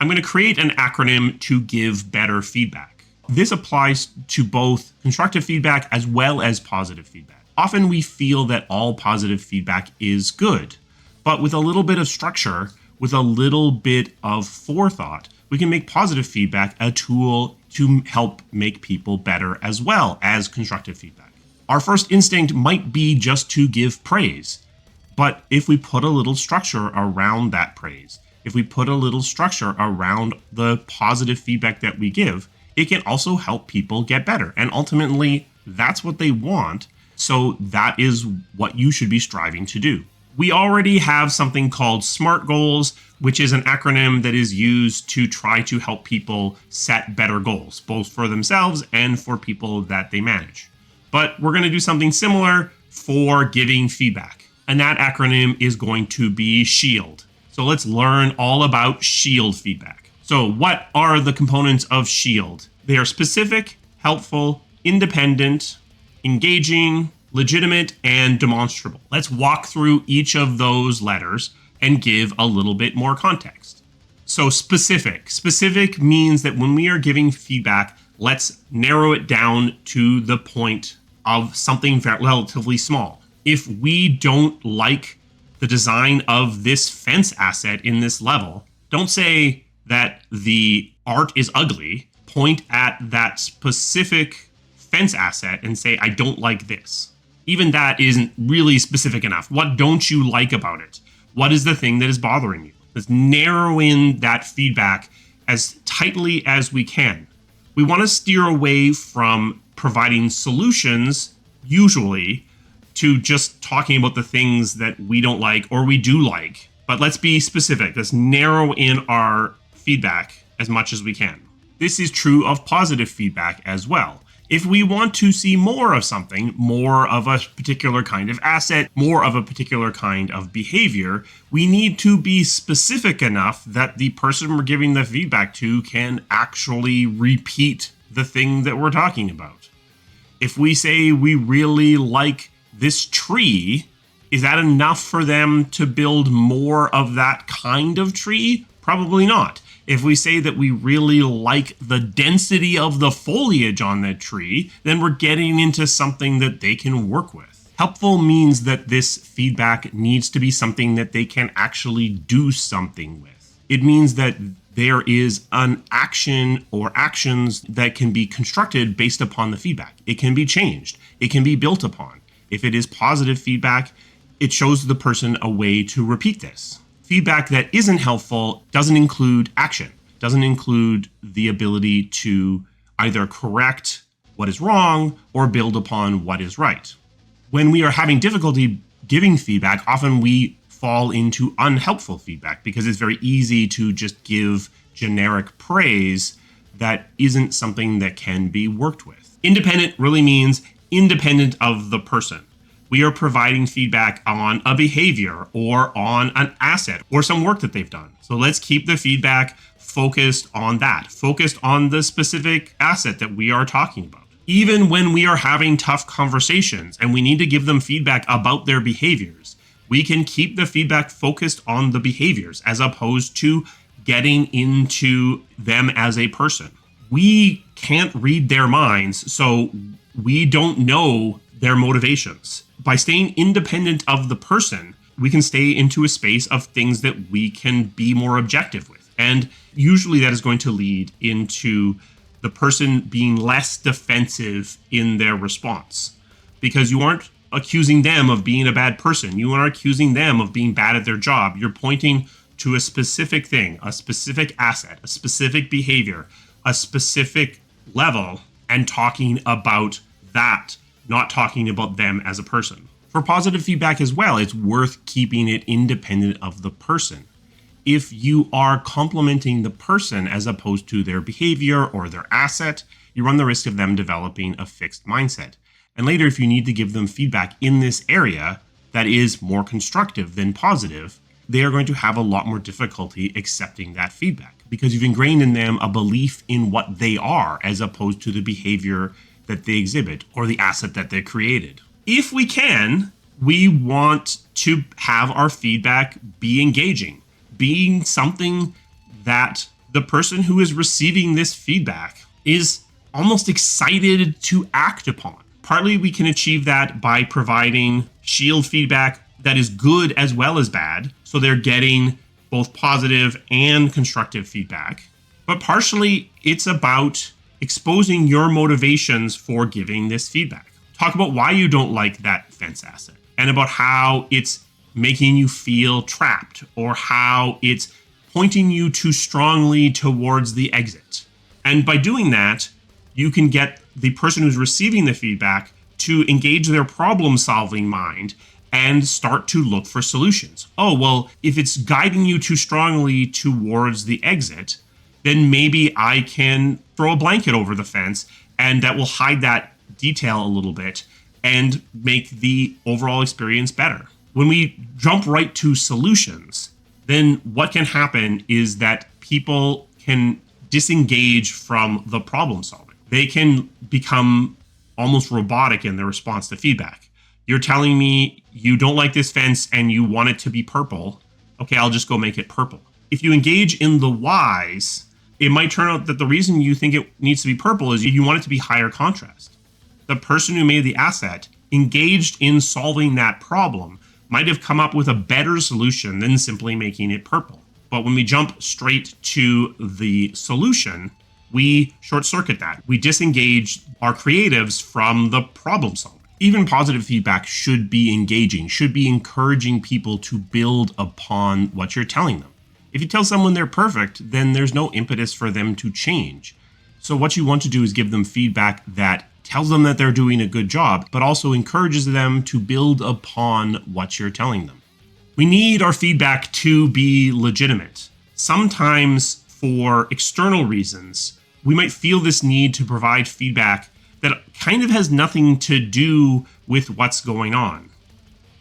I'm going to create an acronym to give better feedback. This applies to both constructive feedback as well as positive feedback. Often we feel that all positive feedback is good, but with a little bit of structure, with a little bit of forethought, we can make positive feedback a tool to help make people better as well as constructive feedback. Our first instinct might be just to give praise, but if we put a little structure around that praise, if we put a little structure around the positive feedback that we give, it can also help people get better. And ultimately, that's what they want. So that is what you should be striving to do. We already have something called SMART goals, which is an acronym that is used to try to help people set better goals, both for themselves and for people that they manage. But we're going to do something similar for giving feedback. And that acronym is going to be S.H.I.E.L.D. So let's learn all about S.H.I.E.L.D. feedback. So what are the components of S.H.I.E.L.D.? They are specific, helpful, independent, engaging, legitimate, and demonstrable. Let's walk through each of those letters and give a little bit more context. So specific. Specific means that when we are giving feedback, let's narrow it down to the point of something relatively small. If we don't like the design of this fence asset in this level, don't say that the art is ugly. Point at that specific fence asset and say, I don't like this. Even that isn't really specific enough. What don't you like about it? What is the thing that is bothering you? Let's narrow in that feedback as tightly as we can. We want to steer away from providing solutions, usually, to just talking about the things that we don't like or we do like. But let's be specific. Let's narrow in our feedback as much as we can. This is true of positive feedback as well. If we want to see more of something, more of a particular kind of asset, more of a particular kind of behavior, we need to be specific enough that the person we're giving the feedback to can actually repeat the thing that we're talking about. If we say we really like this tree, is that enough for them to build more of that kind of tree? Probably not. If we say that we really like the density of the foliage on that tree, then we're getting into something that they can work with. Helpful means that this feedback needs to be something that they can actually do something with. It means that there is an action or actions that can be constructed based upon the feedback. It can be changed. It can be built upon. If it is positive feedback, it shows the person a way to repeat this. Feedback that isn't helpful doesn't include action, doesn't include the ability to either correct what is wrong or build upon what is right. When we are having difficulty giving feedback, often we fall into unhelpful feedback because it's very easy to just give generic praise that isn't something that can be worked with. Independent really means independent of the person. We are providing feedback on a behavior or on an asset or some work that they've done. So let's keep the feedback focused on that, focused on the specific asset that we are talking about. Even when we are having tough conversations and we need to give them feedback about their behaviors, we can keep the feedback focused on the behaviors as opposed to getting into them as a person. We can't read their minds, so we don't know their motivations. By staying independent of the person, we can stay into a space of things that we can be more objective with. And usually that is going to lead into the person being less defensive in their response, because you aren't accusing them of being a bad person. You aren't accusing them of being bad at their job. You're pointing to a specific thing, a specific asset, a specific behavior, a specific level, and talking about that, not talking about them as a person. For positive feedback as well, it's worth keeping it independent of the person. If you are complimenting the person as opposed to their behavior or their asset, you run the risk of them developing a fixed mindset. And later, if you need to give them feedback in this area that is more constructive than positive, they are going to have a lot more difficulty accepting that feedback because you've ingrained in them a belief in what they are as opposed to the behavior that they exhibit or the asset that they created. If we can, we want to have our feedback be engaging, being something that the person who is receiving this feedback is almost excited to act upon. Partly we can achieve that by providing S.H.I.E.L.D feedback that is good as well as bad. So they're getting both positive and constructive feedback. But partially it's about exposing your motivations for giving this feedback. Talk about why you don't like that fence asset and about how it's making you feel trapped or how it's pointing you too strongly towards the exit. And by doing that, you can get the person who's receiving the feedback to engage their problem-solving mind and start to look for solutions. Oh, well, if it's guiding you too strongly towards the exit, then maybe I can throw a blanket over the fence and that will hide that detail a little bit and make the overall experience better. When we jump right to solutions, then what can happen is that people can disengage from the problem solving. They can become almost robotic in their response to feedback. You're telling me you don't like this fence and you want it to be purple. Okay, I'll just go make it purple. If you engage in the whys, it might turn out that the reason you think it needs to be purple is you want it to be higher contrast. The person who made the asset engaged in solving that problem might have come up with a better solution than simply making it purple. But when we jump straight to the solution, we short circuit that. We disengage our creatives from the problem solving. Even positive feedback should be engaging, should be encouraging people to build upon what you're telling them. If you tell someone they're perfect, then there's no impetus for them to change. So what you want to do is give them feedback that tells them that they're doing a good job, but also encourages them to build upon what you're telling them. We need our feedback to be legitimate. Sometimes for external reasons, we might feel this need to provide feedback that kind of has nothing to do with what's going on.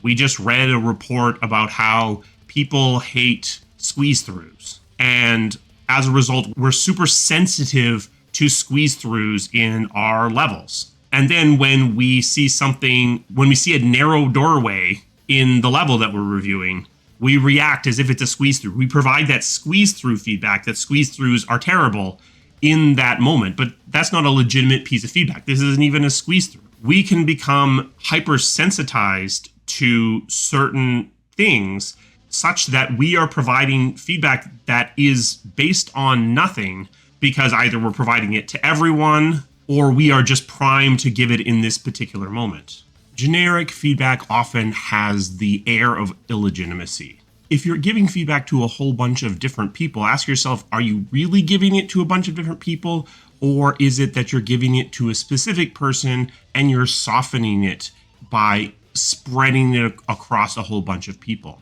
We just read a report about how people hate squeeze-throughs. And as a result, we're super sensitive to squeeze-throughs in our levels. And then when we see a narrow doorway in the level that we're reviewing, we react as if it's a squeeze-through. We provide that squeeze-through feedback that squeeze-throughs are terrible in that moment, but that's not a legitimate piece of feedback. This isn't even a squeeze-through. We can become hypersensitized to certain things such that we are providing feedback that is based on nothing because either we're providing it to everyone or we are just primed to give it in this particular moment. Generic feedback often has the air of illegitimacy. If you're giving feedback to a whole bunch of different people, ask yourself, are you really giving it to a bunch of different people? Or is it that you're giving it to a specific person and you're softening it by spreading it across a whole bunch of people?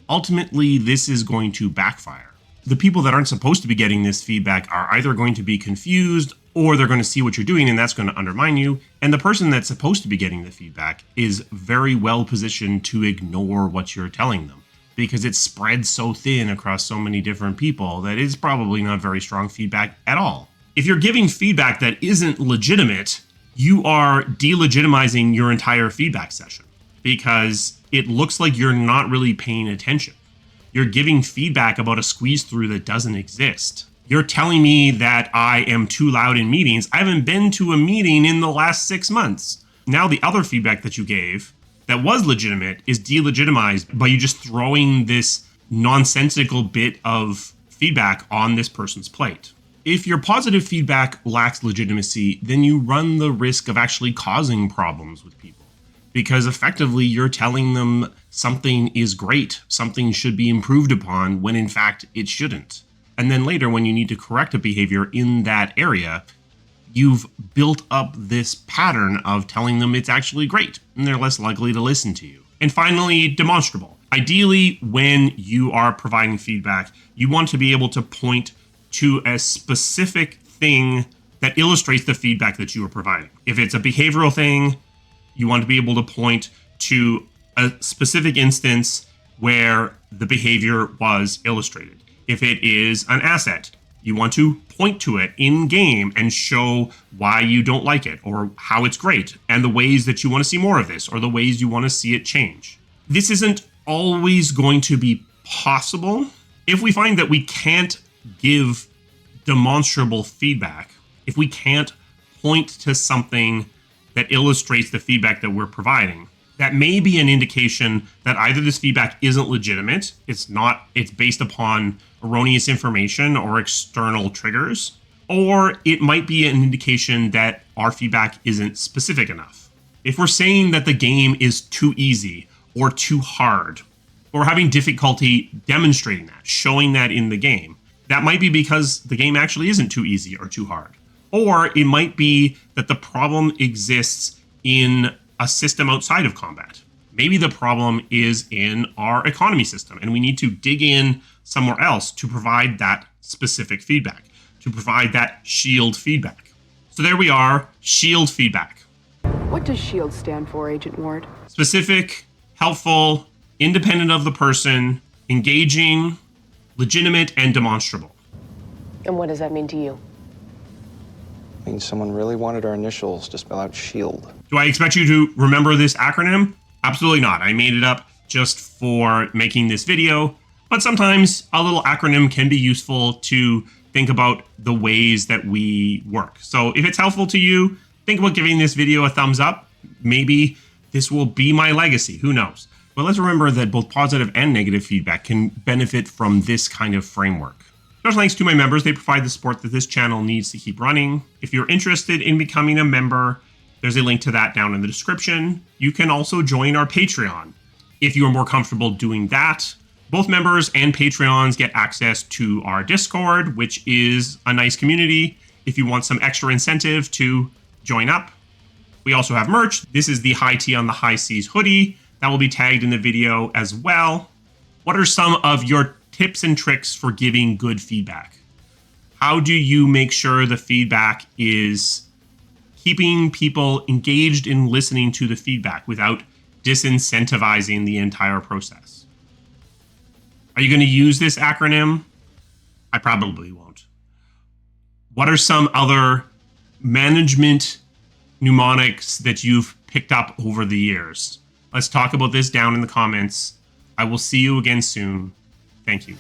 Ultimately, this is going to backfire. The people that aren't supposed to be getting this feedback are either going to be confused or they're going to see what you're doing and that's going to undermine you. And the person that's supposed to be getting the feedback is very well positioned to ignore what you're telling them, because it's spread so thin across so many different people that it's probably not very strong feedback at all. If you're giving feedback that isn't legitimate, you are delegitimizing your entire feedback session because it looks like you're not really paying attention. You're giving feedback about a squeeze through that doesn't exist. You're telling me that I am too loud in meetings. I haven't been to a meeting in the last 6 months. Now the other feedback that you gave that was legitimate is delegitimized by you just throwing this nonsensical bit of feedback on this person's plate. If your positive feedback lacks legitimacy, then you run the risk of actually causing problems with people, because effectively you're telling them something is great, something should be improved upon, when in fact it shouldn't. And then later, when you need to correct a behavior in that area, you've built up this pattern of telling them it's actually great, and they're less likely to listen to you. And finally, demonstrable. Ideally, when you are providing feedback, you want to be able to point to a specific thing that illustrates the feedback that you are providing. If it's a behavioral thing, you want to be able to point to a specific instance where the behavior was illustrated. If it is an asset, you want to point to it in game and show why you don't like it or how it's great and the ways that you want to see more of this or the ways you want to see it change. This isn't always going to be possible. If we find that we can't give demonstrable feedback, if we can't point to something that illustrates the feedback that we're providing, that may be an indication that either this feedback isn't legitimate, it's based upon erroneous information or external triggers, or it might be an indication that our feedback isn't specific enough. If we're saying that the game is too easy or too hard, or having difficulty demonstrating that, showing that in the game, that might be because the game actually isn't too easy or too hard. Or it might be that the problem exists in a system outside of combat. Maybe the problem is in our economy system, and we need to dig in somewhere else to provide that specific feedback, to provide that S.H.I.E.L.D feedback. So there we are, S.H.I.E.L.D feedback. What does S.H.I.E.L.D stand for, Agent Ward? Specific, helpful, independent of the person, engaging, legitimate, and demonstrable. And what does that mean to you? I mean, someone really wanted our initials to spell out S.H.I.E.L.D. Do I expect you to remember this acronym? Absolutely not. I made it up just for making this video, but sometimes a little acronym can be useful to think about the ways that we work. So if it's helpful to you, think about giving this video a thumbs up. Maybe this will be my legacy, who knows? But let's remember that both positive and negative feedback can benefit from this kind of framework. Special thanks to my members. They provide the support that this channel needs to keep running. If you're interested in becoming a member, there's a link to that down in the description. You can also join our Patreon if you are more comfortable doing that. Both members and Patreons get access to our Discord, which is a nice community if you want some extra incentive to join up. We also have merch. This is the High Tea on the High Seas hoodie. That will be tagged in the video as well. What are some of your tips and tricks for giving good feedback? How do you make sure the feedback is keeping people engaged in listening to the feedback without disincentivizing the entire process? Are you going to use this acronym? I probably won't. What are some other management mnemonics that you've picked up over the years? Let's talk about this down in the comments. I will see you again soon. Thank you.